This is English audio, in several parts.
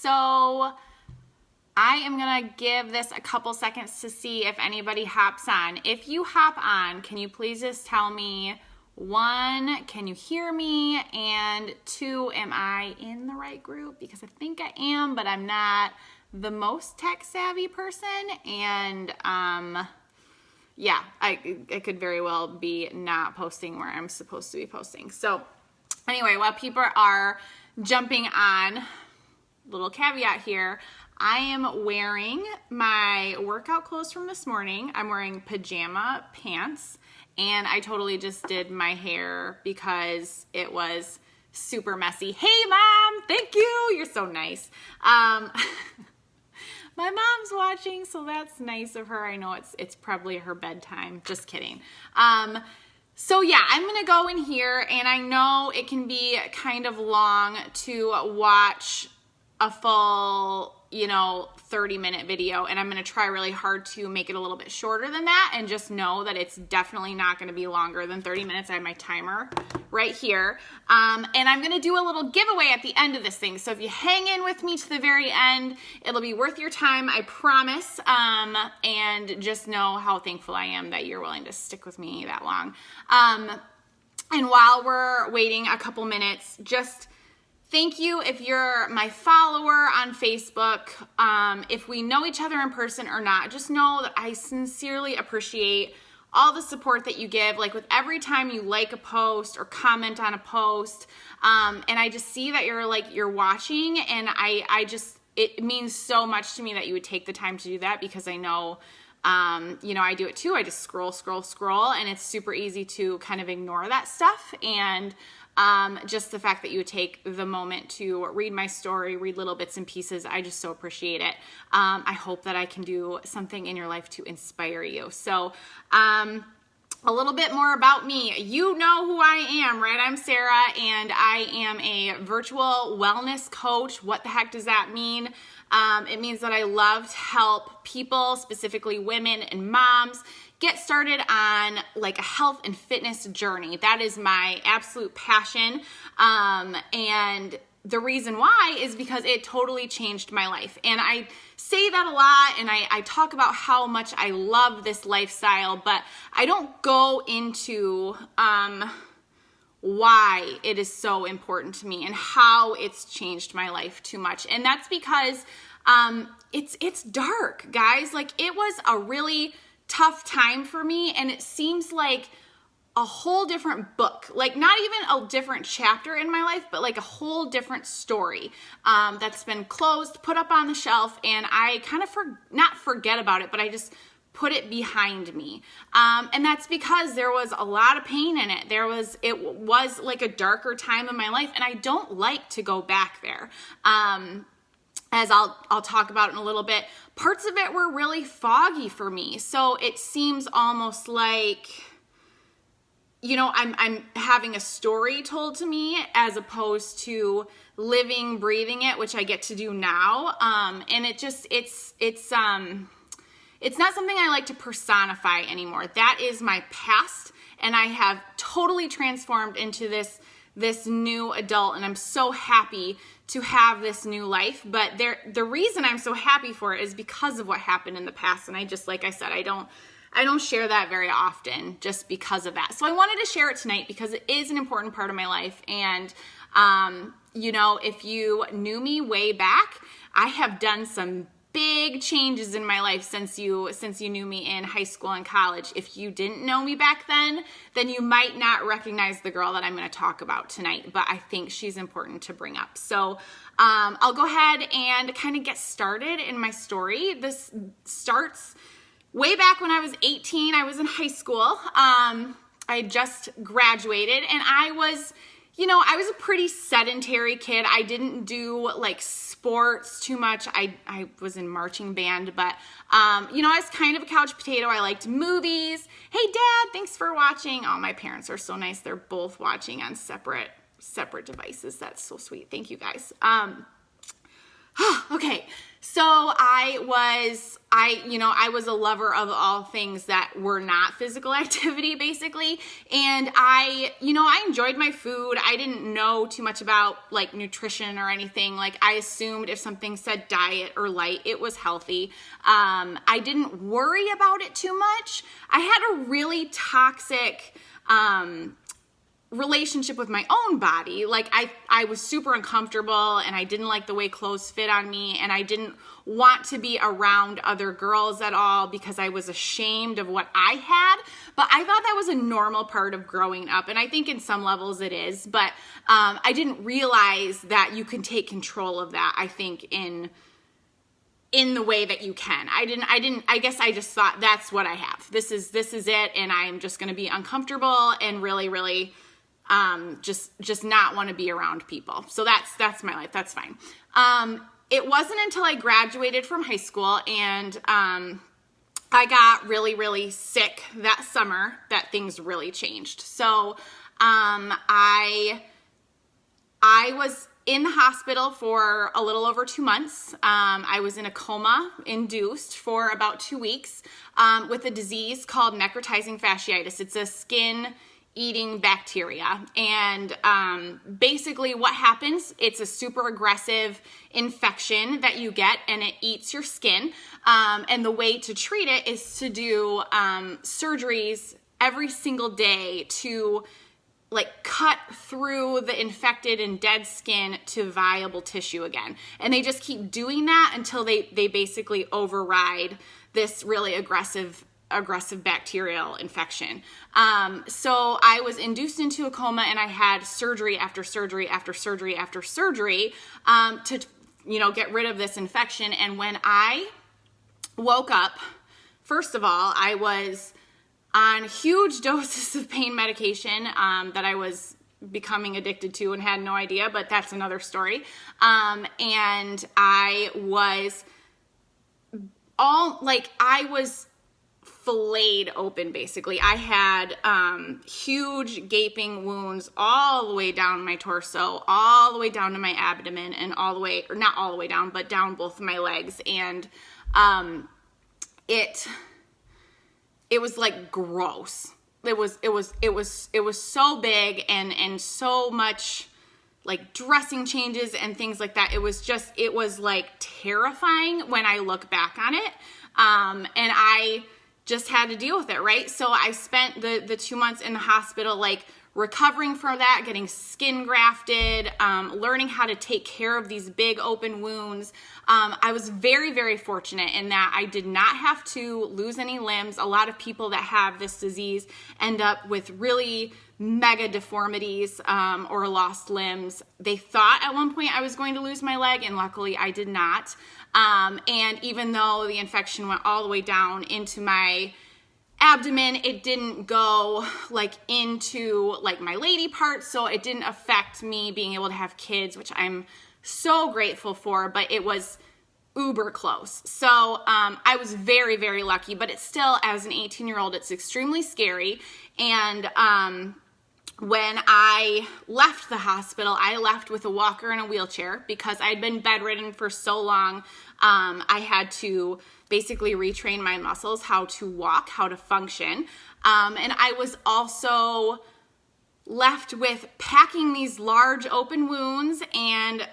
So I am going to give this a couple seconds to see if anybody hops on. If you hop on, can you please just tell me, 1, can you hear me? And 2, am I in the right group? Because I think I am, but I'm not the most tech savvy person. And yeah, I could very well be not posting where I'm supposed to be posting. So anyway, while people are jumping on, little caveat here, I am wearing my workout clothes from this morning. I'm wearing pajama pants, and I totally just did my hair because it was super messy. Hey, Mom, thank you. You're so nice. My mom's watching, so that's nice of her. I know it's probably her bedtime. Just kidding. So yeah, I'm going to go in here, and I know it can be kind of long to watch a full, 30-minute video, and I'm going to try really hard to make it a little bit shorter than that, and just know that it's definitely not going to be longer than 30 minutes. I have my timer right here, and I'm going to do a little giveaway at the end of this thing, so if you hang in with me to the very end, it'll be worth your time, I promise, and just know how thankful I am that you're willing to stick with me that long. And while we're waiting a couple minutes, just thank you if you're my follower on Facebook. If we know each other in person or not, just know that I sincerely appreciate all the support that you give. Like with every time you like a post or comment on a post, and I just see that you're watching, and it means so much to me that you would take the time to do that, because I know, I do it too. I just scroll, and it's super easy to kind of ignore that stuff. And just the fact that you would take the moment to read my story, read little bits and pieces, I just so appreciate it. I hope that I can do something in your life to inspire you. So, a little bit more about me. You know who I am, right? I'm Sarah, and I am a virtual wellness coach. What the heck does that mean? It means that I love to help people, specifically women and moms, get started on like a health and fitness journey. That is my absolute passion. And the reason why is because it totally changed my life. And I say that a lot, and I talk about how much I love this lifestyle, but I don't go into why it is so important to me and how it's changed my life too much. And that's because it's dark, guys. Like, it was a really tough time for me, and it seems like a whole different book, like not even a different chapter in my life, but like a whole different story that's been closed, put up on the shelf, and I kind of not forget about it, but I just put it behind me. And that's because there was a lot of pain in it. It was like a darker time in my life, and I don't like to go back there. As I'll talk about in a little bit, parts of it were really foggy for me. So it seems almost like, I'm having a story told to me as opposed to living, breathing it, which I get to do now. And it's not something I like to personify anymore. That is my past, and I have totally transformed into this new adult, and I'm so happy to have this new life. But the reason I'm so happy for it is because of what happened in the past. And I just, like I said, I don't share that very often just because of that. So I wanted to share it tonight because it is an important part of my life. And, if you knew me way back, I have done some big changes in my life since you knew me in high school and college. If you didn't know me back then you might not recognize the girl that I'm going to talk about tonight, but I think she's important to bring up. So I'll go ahead and kind of get started in my story. This starts way back when I was 18. I was in high school. I had just graduated, and I was a pretty sedentary kid. I didn't do like sports too much. I was in marching band, but I was kind of a couch potato. I liked movies. Hey, Dad, thanks for watching. Oh, my parents are so nice. They're both watching on separate devices. That's so sweet. Thank you, guys. Okay, so I was a lover of all things that were not physical activity, basically. And I enjoyed my food. I didn't know too much about like nutrition or anything. Like I assumed if something said diet or light, it was healthy. I didn't worry about it too much. I had a really toxic, relationship with my own body. Like I was super uncomfortable and I didn't like the way clothes fit on me, and I didn't want to be around other girls at all because I was ashamed of what I had. But I thought that was a normal part of growing up, and I think in some levels it is, but I didn't realize that you can take control of that, I think, in the way that you can. I guess I just thought that's what I have. This is it, and I'm just going to be uncomfortable and really, really just not want to be around people. So that's my life. That's fine. It wasn't until I graduated from high school and I got really, really sick that summer that things really changed. So I was in the hospital for a little over 2 months. I was in a coma induced for about 2 weeks with a disease called necrotizing fasciitis. It's a skin eating bacteria. And basically what happens, it's a super aggressive infection that you get and it eats your skin. And the way to treat it is to do surgeries every single day to like cut through the infected and dead skin to viable tissue again. And they just keep doing that until they basically override this really aggressive bacterial infection. So I was induced into a coma and I had surgery after surgery after surgery after surgery to get rid of this infection. And when I woke up, first of all, I was on huge doses of pain medication that I was becoming addicted to and had no idea, but that's another story. And I was filleted open, basically. I had huge gaping wounds all the way down my torso, all the way down to my abdomen, and all the way, or not all the way down, but down both of my legs. And it was like gross. It was so big and so much like dressing changes and things like that. It was like terrifying when I look back on it. And I just had to deal with it, right? So I spent the 2 months in the hospital, like recovering from that, getting skin grafted, learning how to take care of these big open wounds. I was very, very fortunate in that I did not have to lose any limbs. A lot of people that have this disease end up with really mega deformities or lost limbs. They thought at one point I was going to lose my leg, and luckily I did not. And even though the infection went all the way down into my abdomen, it didn't go like into like my lady part, so it didn't affect me being able to have kids, which I'm so grateful for, but it was uber close. So I was very, very lucky, but it's still, as an 18-year-old, it's extremely scary. And when I left the hospital, I left with a walker and a wheelchair because I'd been bedridden for so long. I had to basically retrain my muscles, how to walk, how to function. And I was also left with packing these large open wounds and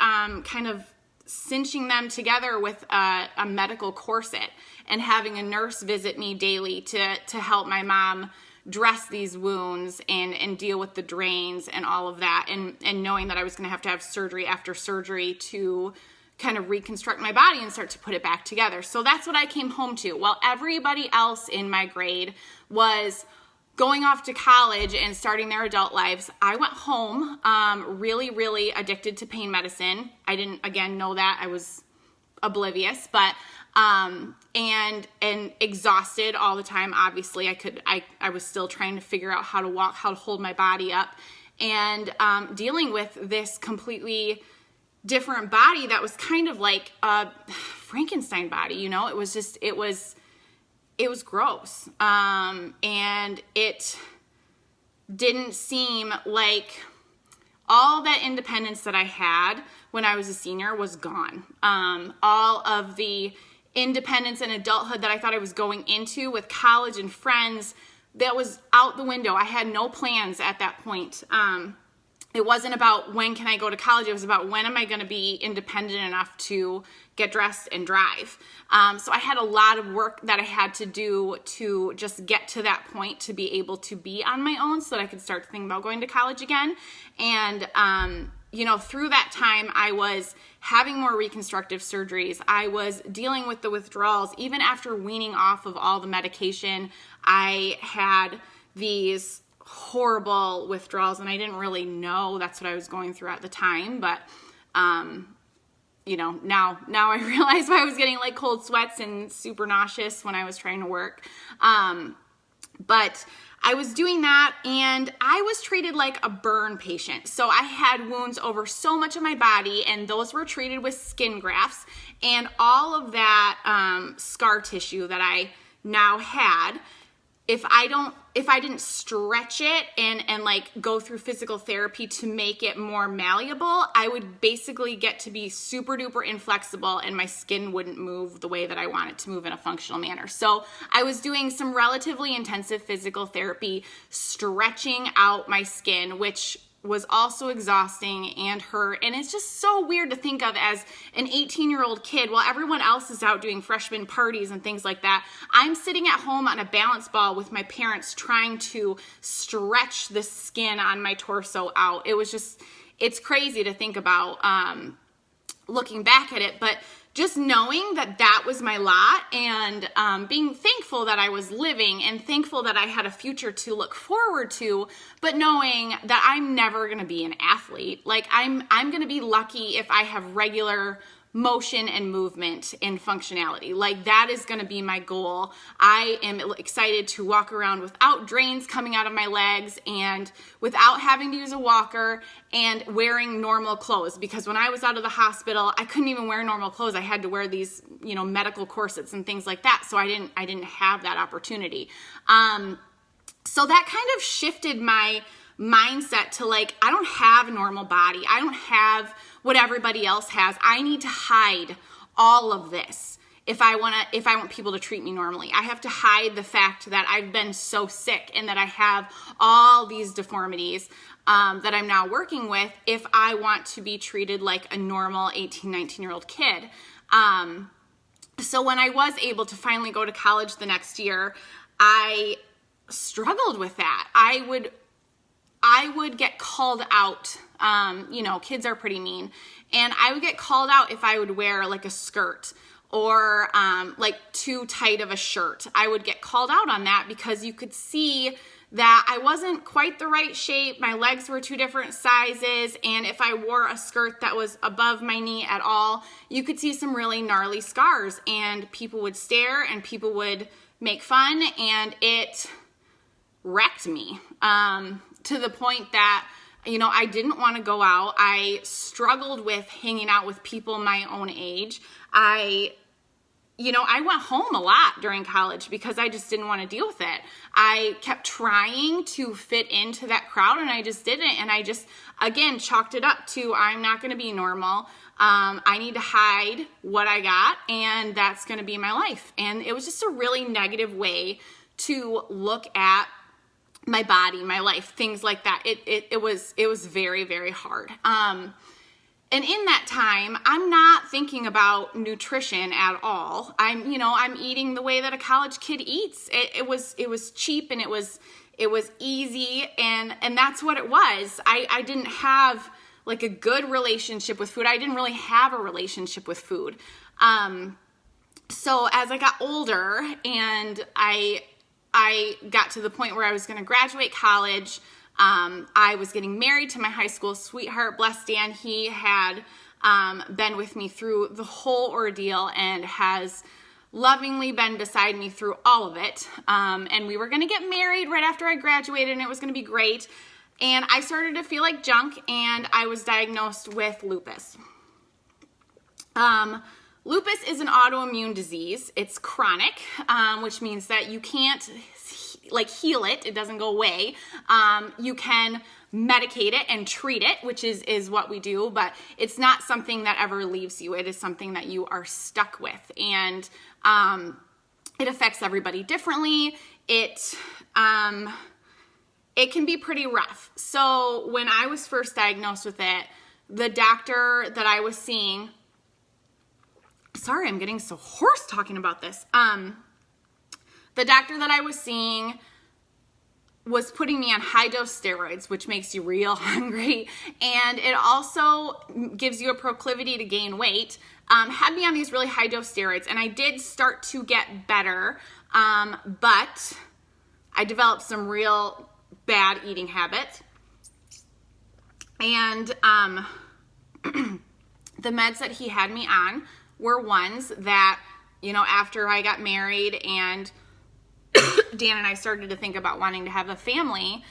kind of cinching them together with a medical corset and having a nurse visit me daily to help my mom dress these wounds and deal with the drains and all of that, and knowing that I was going to have surgery after surgery to kind of reconstruct my body and start to put it back together. So that's what I came home to. While everybody else in my grade was going off to college and starting their adult lives, I went home really, really addicted to pain medicine. I didn't, again, know that. I was oblivious, but and exhausted all the time. Obviously, I was still trying to figure out how to walk, how to hold my body up, and dealing with this completely different body that was kind of like a Frankenstein body. It was gross, and it didn't seem like all that independence that I had when I was a senior was gone. All of the independence and adulthood that I thought I was going into with college and friends, that was out the window. I had no plans at that point. It wasn't about when can I go to college. It was about when am I going to be independent enough to get dressed and drive. So I had a lot of work that I had to do to just get to that point to be able to be on my own so that I could start thinking about going to college again. And, through that time, I was having more reconstructive surgeries. I was dealing with the withdrawals. Even after weaning off of all the medication, I had these horrible withdrawals, and I didn't really know that's what I was going through at the time, but now I realize why I was getting like cold sweats and super nauseous when I was trying to work. But I was doing that, and I was treated like a burn patient. So I had wounds over so much of my body, and those were treated with skin grafts, and all of that scar tissue that I now had, if I didn't stretch it and like go through physical therapy to make it more malleable, I would basically get to be super duper inflexible, and my skin wouldn't move the way that I want it to move in a functional manner. So I was doing some relatively intensive physical therapy, stretching out my skin, which was also exhausting and hurt. And it's just so weird to think of as an 18-year-old kid while everyone else is out doing freshman parties and things like that. I'm sitting at home on a balance ball with my parents trying to stretch the skin on my torso out. It's crazy to think about looking back at it, but just knowing that that was my lot, and being thankful that I was living and thankful that I had a future to look forward to, but knowing that I'm never going to be an athlete. Like I'm going to be lucky if I have regular motion and movement and functionality. Like that is going to be my goal. I am excited to walk around without drains coming out of my legs and without having to use a walker and wearing normal clothes, because when I was out of the hospital, I couldn't even wear normal clothes. I had to wear these, medical corsets and things like that. So I didn't have that opportunity. So that kind of shifted my mindset to like, I don't have a normal body. I don't have what everybody else has. I need to hide all of this if I want people to treat me normally. I have to hide the fact that I've been so sick and that I have all these deformities that I'm now working with if I want to be treated like a normal 18, 19-year-old kid. So when I was able to finally go to college the next year, I struggled with that. I would get called out. Kids are pretty mean. And I would get called out if I would wear like a skirt or like too tight of a shirt. I would get called out on that because you could see that I wasn't quite the right shape. My legs were two different sizes. And if I wore a skirt that was above my knee at all, you could see some really gnarly scars. And people would stare and people would make fun. And it wrecked me to the point that, I didn't want to go out. I struggled with hanging out with people my own age. I went home a lot during college because I just didn't want to deal with it. I kept trying to fit into that crowd and I just didn't. And I just, again, chalked it up to I'm not going to be normal. I need to hide what I got, and that's going to be my life. And it was just a really negative way to look at my body, my life, things like that. It was very, very hard. And in that time, I'm not thinking about nutrition at all. I'm eating the way that a college kid eats. It was cheap and it was easy, and that's what it was. I didn't have like a good relationship with food. I didn't really have a relationship with food. So as I got older and I got to the point where I was going to graduate college. I was getting married to my high school sweetheart, bless Dan. He had been with me through the whole ordeal and has lovingly been beside me through all of it. And we were going to get married right after I graduated, and it was going to be great. And I started to feel like junk, and I was diagnosed with lupus. Lupus is an autoimmune disease. It's chronic, which means that you can't heal it. It doesn't go away. You can medicate it and treat it, which is what we do, but it's not something that ever leaves you. It is something that you are stuck with, and it affects everybody differently. It can be pretty rough. So when I was first diagnosed with it, the doctor that I was seeing, sorry, I'm getting so hoarse talking about this. The doctor that I was seeing was putting me on high dose steroids, which makes you real hungry. And it also gives you a proclivity to gain weight. Had me on these really high dose steroids, and I did start to get better. But I developed some real bad eating habits. And the meds that he had me on were ones that, after I got married and Dan and I started to think about wanting to have a family,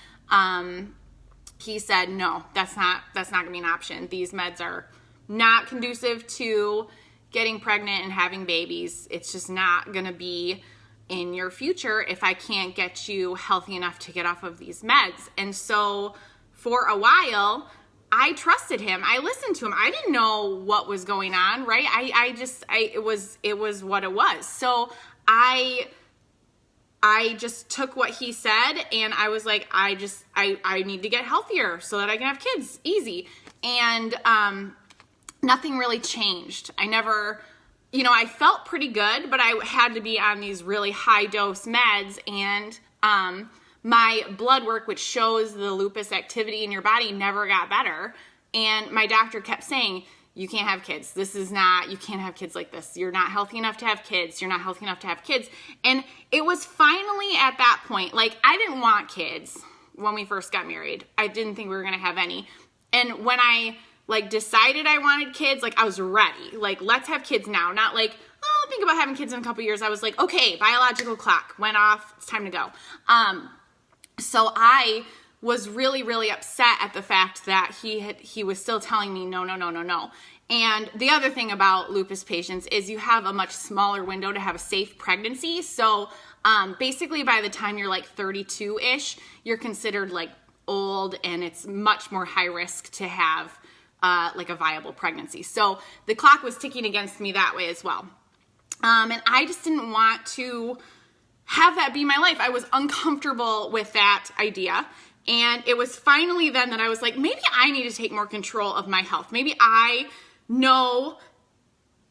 he said, no, that's not gonna be an option. These meds are not conducive to getting pregnant and having babies. It's just not gonna be in your future if I can't get you healthy enough to get off of these meds. And so for a while, I trusted him. I listened to him. I didn't know what was going on, right? It was what it was. So I just took what he said, and I was like, I need to get healthier so that I can have kids. Easy. And nothing really changed. I never, I felt pretty good, but I had to be on these really high dose meds, and my blood work, which shows the lupus activity in your body, never got better. And my doctor kept saying, you can't have kids. You can't have kids like this. You're not healthy enough to have kids. You're not healthy enough to have kids. And it was finally at that point, I didn't want kids when we first got married. I didn't think we were going to have any. And when I decided I wanted kids, I was ready. Let's have kids now. Not I'll think about having kids in a couple years. I was like, okay, biological clock went off. It's time to go. So I was really, really upset at the fact that he was still telling me no. And the other thing about lupus patients is you have a much smaller window to have a safe pregnancy. So basically by the time you're 32-ish, you're considered old, and it's much more high risk to have a viable pregnancy. So the clock was ticking against me that way as well. And I just didn't want to have that be my life. I was uncomfortable with that idea. And it was finally then that I was like, maybe I need to take more control of my health. Maybe I know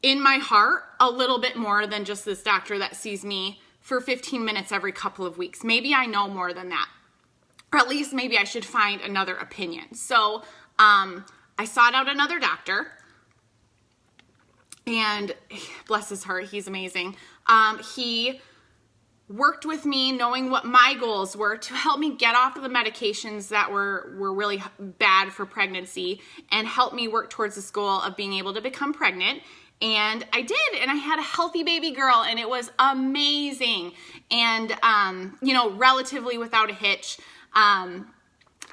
in my heart a little bit more than just this doctor that sees me for 15 minutes every couple of weeks. Maybe I know more than that. Or at least maybe I should find another opinion. So I sought out another doctor. And bless his heart, he's amazing. He worked with me knowing what my goals were to help me get off of the medications that were really bad for pregnancy, and help me work towards this goal of being able to become pregnant. And I did, and I had a healthy baby girl, and it was amazing. And, relatively without a hitch. And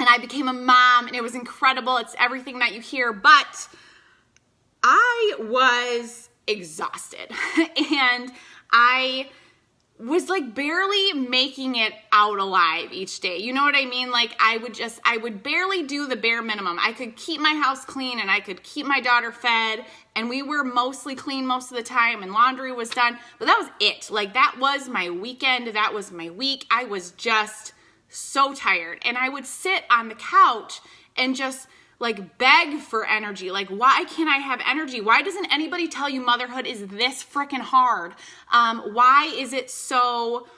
I became a mom, and it was incredible. It's everything that you hear, but I was exhausted and I was barely making it out alive each day. You know what I mean? I would barely do the bare minimum. I could keep my house clean, and I could keep my daughter fed, and we were mostly clean most of the time, and laundry was done, but that was it. That was my weekend. That was my week. I was just so tired, and I would sit on the couch and just beg for energy. Why can't I have energy? Why doesn't anybody tell you motherhood is this freaking hard? Why is it so,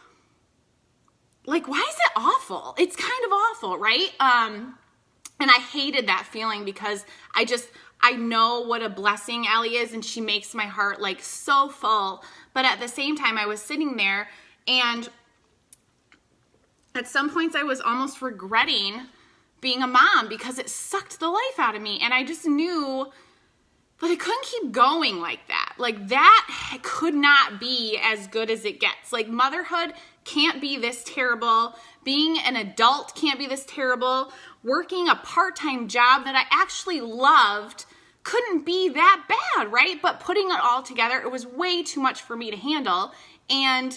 why is it awful? It's kind of awful, right? And I hated that feeling, because I know what a blessing Ellie is, and she makes my heart so full. But at the same time, I was sitting there, and at some points I was almost regretting being a mom, because it sucked the life out of me. And I just knew that I couldn't keep going like that. That could not be as good as it gets. Motherhood can't be this terrible. Being an adult can't be this terrible. Working a part-time job that I actually loved couldn't be that bad, right? But putting it all together, it was way too much for me to handle. And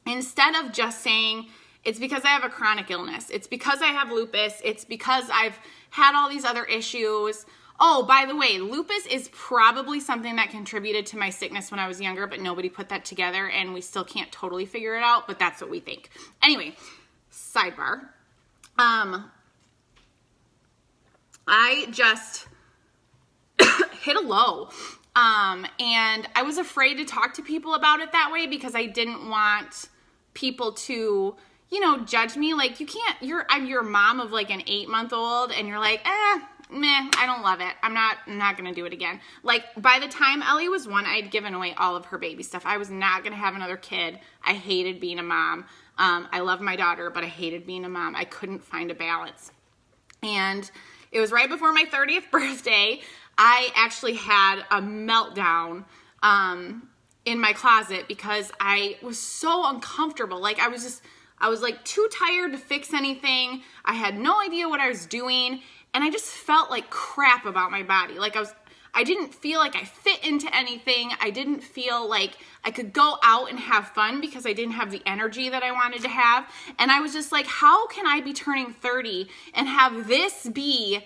instead of just saying, It's because I have a chronic illness. It's because I have lupus. It's because I've had all these other issues. Oh, by the way, lupus is probably something that contributed to my sickness when I was younger, but nobody put that together, and we still can't totally figure it out, but that's what we think. Anyway, sidebar. I just hit a low. And I was afraid to talk to people about it that way because I didn't want people to, judge me. Like, I'm your mom of like an 8-month-old, and you're like, meh, I don't love it. I'm not going to do it again. Like, by the time Ellie was 1, I'd given away all of her baby stuff. I was not going to have another kid. I hated being a mom. I love my daughter, but I hated being a mom. I couldn't find a balance. And it was right before my 30th birthday. I actually had a meltdown in my closet because I was so uncomfortable. Like, I was like too tired to fix anything. I had no idea what I was doing. And I just felt like crap about my body. Like, I didn't feel like I fit into anything. I didn't feel like I could go out and have fun because I didn't have the energy that I wanted to have. And I was just like, how can I be turning 30 and have this be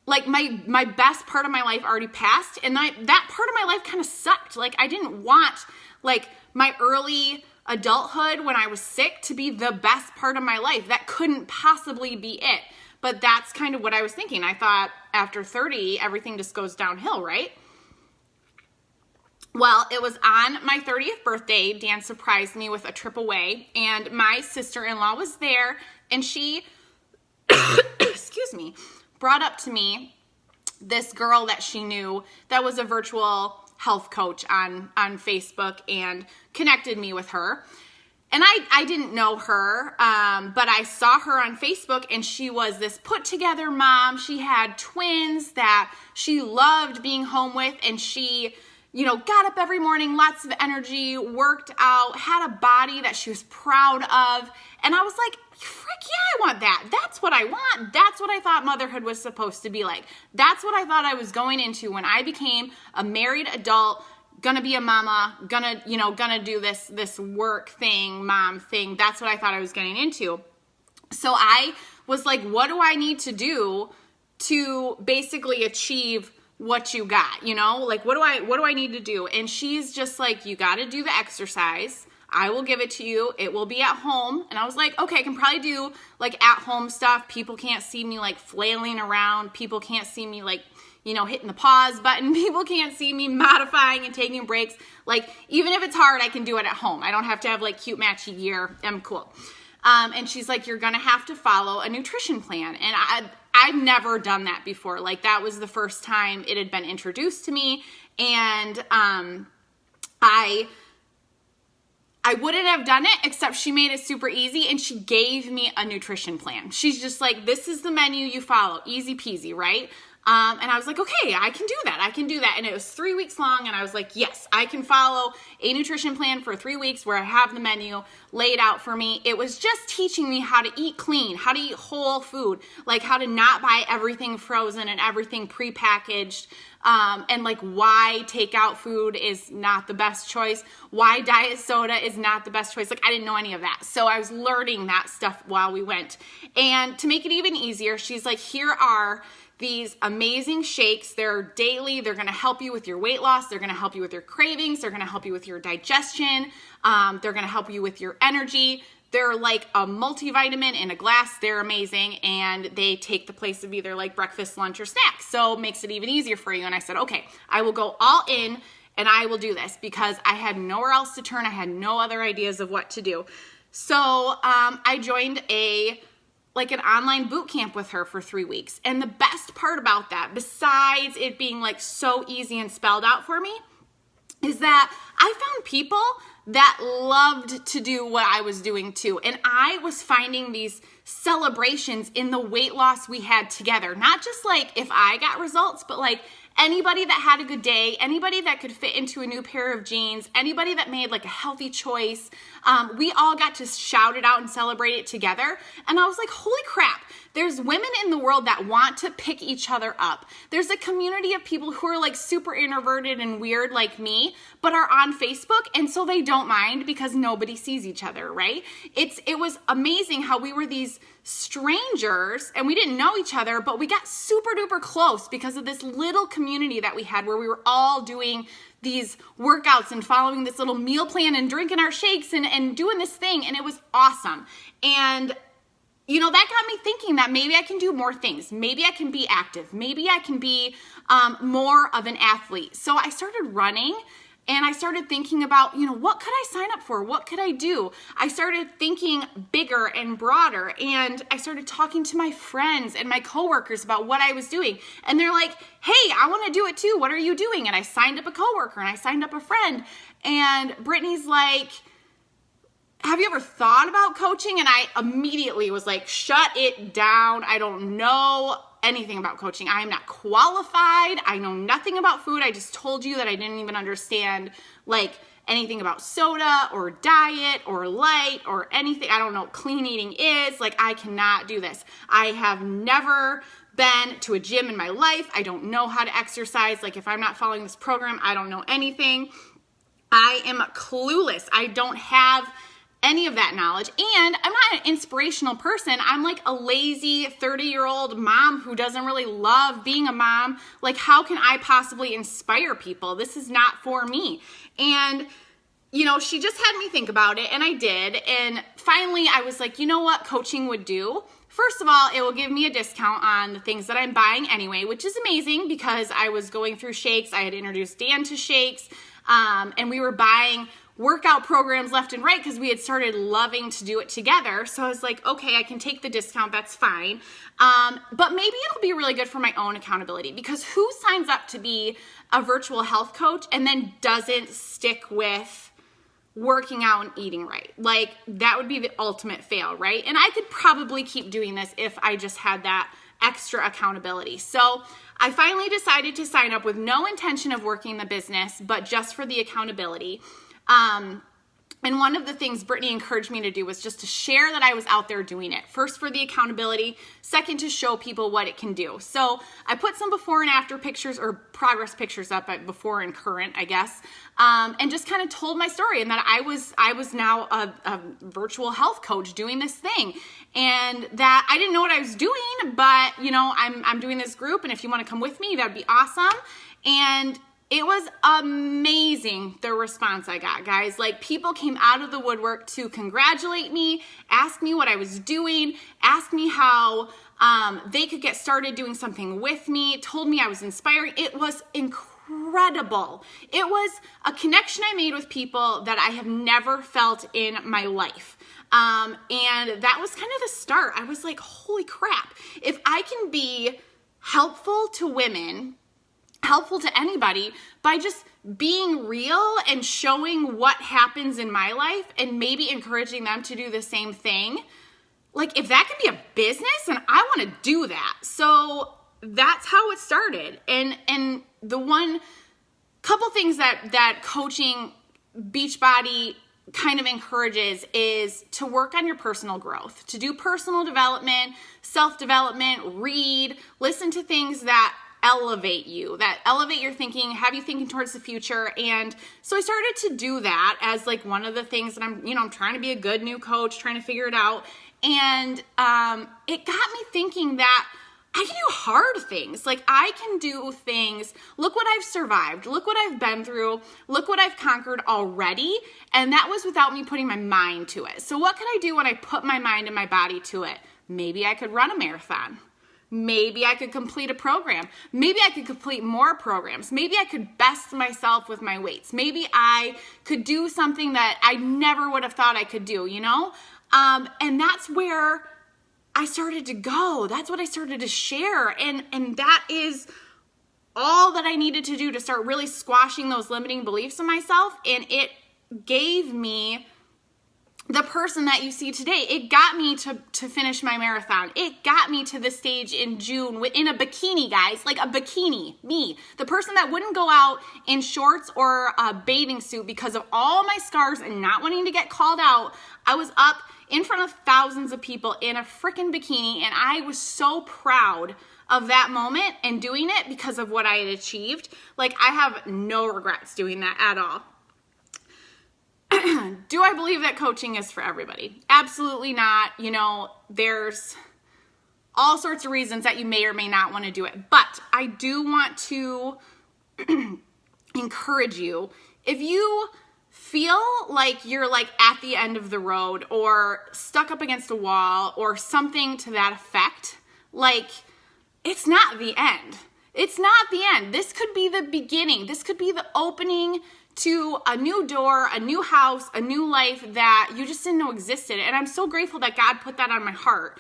like my best part of my life already passed? And that part of my life kind of sucked. Like, I didn't want like my early adulthood when I was sick to be the best part of my life. That couldn't possibly be it. But that's kind of what I was thinking. I thought after 30, everything just goes downhill, right? Well, it was on my 30th birthday. Dan surprised me with a trip away, and my sister-in-law was there, and she, excuse me, brought up to me this girl that she knew that was a virtual health coach on Facebook and connected me with her. And I didn't know her, but I saw her on Facebook, and she was this put-together mom. She had twins that she loved being home with, and she, got up every morning, lots of energy, worked out, had a body that she was proud of. And I was like, frick yeah, I want that. That's what I want. That's what I thought motherhood was supposed to be like. That's what I thought I was going into when I became a married adult, gonna be a mama, gonna do this work thing, mom thing. That's what I thought I was getting into. So I was like, what do I need to do to basically achieve what you got? Like, what do I need to do? And she's just like, you got to do the exercise. I will give it to you. It will be at home. And I was like, okay, I can probably do like at home stuff. People can't see me like flailing around. People can't see me like, hitting the pause button. People can't see me modifying and taking breaks. Like, even if it's hard, I can do it at home. I don't have to have like cute matchy gear. I'm cool. And she's like, you're going to have to follow a nutrition plan. And I've never done that before. Like, that was the first time it had been introduced to me. And I wouldn't have done it, except she made it super easy, and she gave me a nutrition plan. She's just like, this is the menu you follow. Easy peasy, right? And I was like, okay, I can do that. And it was 3 weeks long, and I was like, yes, I can follow a nutrition plan for 3 weeks where I have the menu laid out for me. It was just teaching me how to eat clean, how to eat whole food, like how to not buy everything frozen and everything prepackaged, and like why takeout food is not the best choice, why diet soda is not the best choice. Like, I didn't know any of that. So I was learning that stuff while we went. And to make it even easier, she's like, here are these amazing shakes. They're daily. They're going to help you with your weight loss. They're going to help you with your cravings. They're going to help you with your digestion. They're going to help you with your energy. They're like a multivitamin in a glass. They're amazing. And they take the place of either like breakfast, lunch, or snacks. So it makes it even easier for you. And I said, okay, I will go all in and I will do this because I had nowhere else to turn. I had no other ideas of what to do. So I joined an online boot camp with her for 3 weeks. And the best part about that, besides it being like so easy and spelled out for me, is that I found people that loved to do what I was doing too. And I was finding these celebrations in the weight loss we had together. Not just like if I got results, but like anybody that had a good day, anybody that could fit into a new pair of jeans, anybody that made like a healthy choice, we all got to shout it out and celebrate it together. And I was like, holy crap, There's women in the world that want to pick each other up. There's a community of people who are like super introverted and weird like me, but are on Facebook, and so they don't mind because nobody sees each other, right? It was amazing how we were these strangers and we didn't know each other, but we got super duper close because of this little community that we had where we were all doing these workouts and following this little meal plan and drinking our shakes and doing this thing, and it was awesome. And you know, that got me thinking that maybe I can do more things. Maybe I can be active. Maybe I can be more of an athlete. So I started running, and I started thinking about, you know, what could I sign up for? What could I do? I started thinking bigger and broader, and I started talking to my friends and my coworkers about what I was doing. And they're like, hey, I want to do it too. What are you doing? And I signed up a coworker and I signed up a friend. And Brittany's like, have you ever thought about coaching? And I immediately was like, shut it down. I don't know anything about coaching. I am not qualified. I know nothing about food. I just told you that I didn't even understand like anything about soda or diet or light or anything. I don't know what clean eating is. Like, I cannot do this. I have never been to a gym in my life. I don't know how to exercise. Like, if I'm not following this program, I don't know anything. I am clueless. I don't have any of that knowledge. And I'm not an inspirational person. I'm like a lazy 30-year-old mom who doesn't really love being a mom. Like, how can I possibly inspire people? This is not for me. And, you know, she just had me think about it, and I did. And finally, I was like, you know what coaching would do? First of all, it will give me a discount on the things that I'm buying anyway, which is amazing because I was going through shakes. I had introduced Dan to shakes, and we were buying workout programs left and right because we had started loving to do it together. So I was like, okay, I can take the discount, that's fine. But maybe it'll be really good for my own accountability, because who signs up to be a virtual health coach and then doesn't stick with working out and eating right? Like, that would be the ultimate fail, right? And I could probably keep doing this if I just had that extra accountability. So I finally decided to sign up with no intention of working the business, but just for the accountability. And one of the things Brittany encouraged me to do was just to share that I was out there doing it. First, for the accountability. Second, to show people what it can do. So I put some before and after pictures, or progress pictures up at before and current, I guess, and just kind of told my story, and that I was now a virtual health coach doing this thing, and that I didn't know what I was doing, but you know, I'm doing this group, and if you want to come with me, that'd be awesome. And it was amazing, the response I got, guys. Like, people came out of the woodwork to congratulate me, ask me what I was doing, ask me how they could get started doing something with me, told me I was inspiring. It was incredible. It was a connection I made with people that I have never felt in my life. And that was kind of the start. I was like, holy crap. If I can be helpful to women, helpful to anybody, by just being real and showing what happens in my life and maybe encouraging them to do the same thing, like, if that can be a business, and I want to do that. So that's how it started. And the one couple things that coaching Beachbody kind of encourages is to work on your personal growth, to do personal development, self-development, read, listen to things that elevate you, that elevate your thinking, have you thinking towards the future. And so I started to do that as like one of the things that I'm trying to be a good new coach, trying to figure it out. And it got me thinking that I can do hard things. Like, I can do things. Look what I've survived. Look what I've been through. Look what I've conquered already. And that was without me putting my mind to it. So what could I do when I put my mind and my body to it? Maybe I could run a marathon. Maybe I could complete a program. Maybe I could complete more programs. Maybe I could best myself with my weights. Maybe I could do something that I never would have thought I could do, you know? And that's where I started to go. That's what I started to share. And that is all that I needed to do to start really squashing those limiting beliefs in myself. And it gave me the person that you see today. It got me to finish my marathon. It got me to this stage in June in a bikini, guys, like a bikini. Me, the person that wouldn't go out in shorts or a bathing suit because of all my scars and not wanting to get called out. I was up in front of thousands of people in a freaking bikini, and I was so proud of that moment and doing it because of what I had achieved. Like, I have no regrets doing that at all. Do I believe that coaching is for everybody? Absolutely not. You know, there's all sorts of reasons that you may or may not want to do it. But I do want to encourage you. If you feel like you're like at the end of the road or stuck up against a wall or something to that effect, like, it's not the end. It's not the end. This could be the beginning. This could be the opening to a new door, a new house, a new life that you just didn't know existed. And I'm so grateful that God put that on my heart,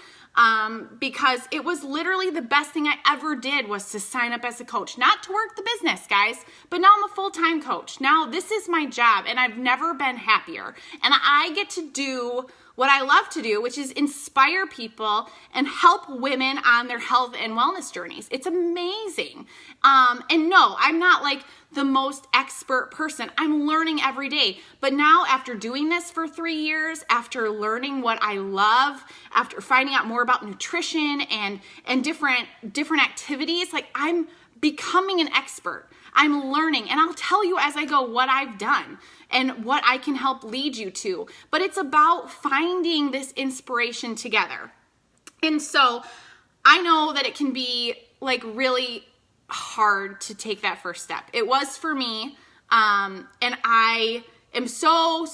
because it was literally the best thing I ever did was to sign up as a coach, not to work the business, guys, but now I'm a full-time coach. Now this is my job, and I've never been happier. And I get to do what I love to do, which is inspire people and help women on their health and wellness journeys. It's amazing. And no, I'm not like the most expert person. I'm learning every day. But now, after doing this for 3 years, after learning what I love, after finding out more about nutrition and different activities, like, I'm becoming an expert. I'm learning, and I'll tell you as I go what I've done and what I can help lead you to. But it's about finding this inspiration together. And so I know that it can be like really hard to take that first step. It was for me. And I am so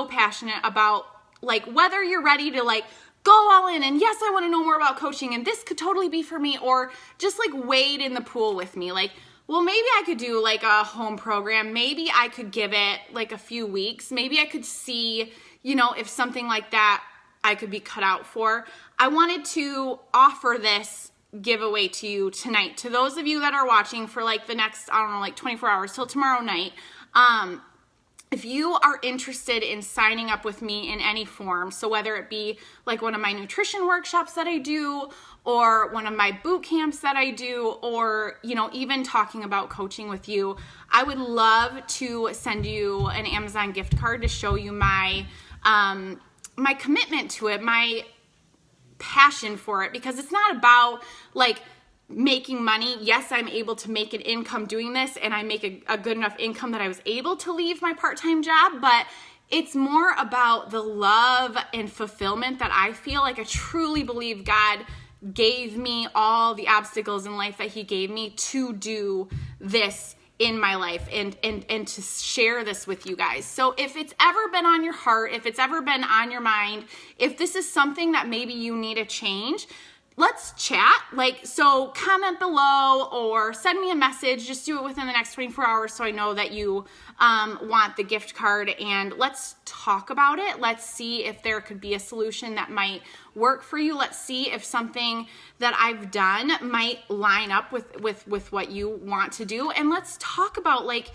passionate about, like, whether you're ready to like go all in and yes, I want to know more about coaching and this could totally be for me, or just like wade in the pool with me. Like, well, maybe I could do like a home program. Maybe I could give it like a few weeks. Maybe I could see, you know, if something like that I could be cut out for. I wanted to offer this giveaway to you tonight. To those of you that are watching for like the next, I don't know, like 24 hours till tomorrow night. If you are interested in signing up with me in any form, so whether it be like one of my nutrition workshops that I do, or one of my boot camps that I do, or, you know, even talking about coaching with you, I would love to send you an Amazon gift card to show you my my commitment to it, my passion for it, because it's not about like making money. Yes, I'm able to make an income doing this, and I make a good enough income that I was able to leave my part-time job, but it's more about the love and fulfillment that I feel. Like, I truly believe God gave me all the obstacles in life that he gave me to do this in my life and to share this with you guys. So if it's ever been on your heart, if it's ever been on your mind, if this is something that maybe you need a change, let's chat. Like, so comment below or send me a message. Just do it within the next 24 hours so I know that you want the gift card, and let's talk about it. Let's see if there could be a solution that might work for you. Let's see if something that I've done might line up with what you want to do. And let's talk about like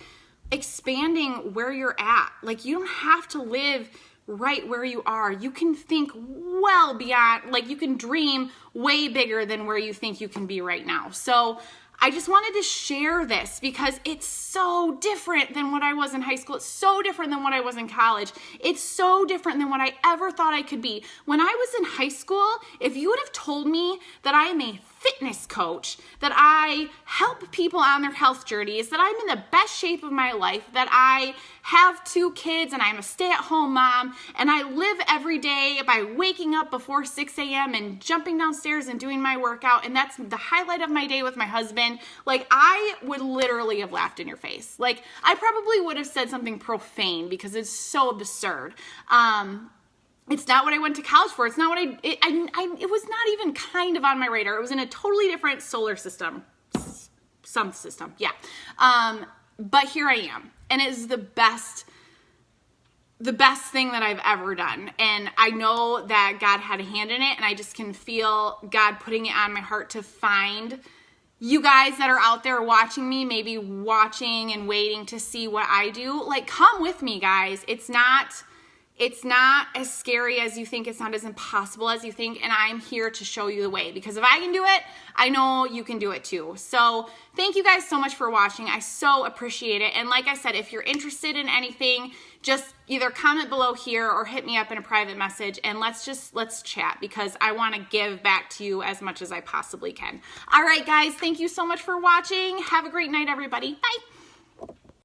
expanding where you're at. Like, you don't have to live right where you are. You can think well beyond, like, you can dream way bigger than where you think you can be right now. So I just wanted to share this because it's so different than what I was in high school. It's so different than what I was in college. It's so different than what I ever thought I could be. When I was in high school, if you would have told me that I am a fitness coach, that I help people on their health journeys, that I'm in the best shape of my life, that I have 2 kids and I'm a stay-at-home mom, and I live every day by waking up before 6 a.m. and jumping downstairs and doing my workout, and that's the highlight of my day with my husband, like, I would literally have laughed in your face. Like, I probably would have said something profane because it's so absurd. It's not what I went to college for. It's not what it was not even kind of on my radar. It was in a totally different solar system, some system, yeah. But here I am, and it is the best thing that I've ever done. And I know that God had a hand in it, and I just can feel God putting it on my heart to find you guys that are out there watching me, maybe watching and waiting to see what I do. Like, come with me, guys. It's not It's not as scary as you think. It's not as impossible as you think. And I'm here to show you the way, because if I can do it, I know you can do it too. So thank you guys so much for watching. I so appreciate it. And like I said, if you're interested in anything, just either comment below here or hit me up in a private message, and let's chat, because I want to give back to you as much as I possibly can. All right, guys, thank you so much for watching. Have a great night, everybody. Bye.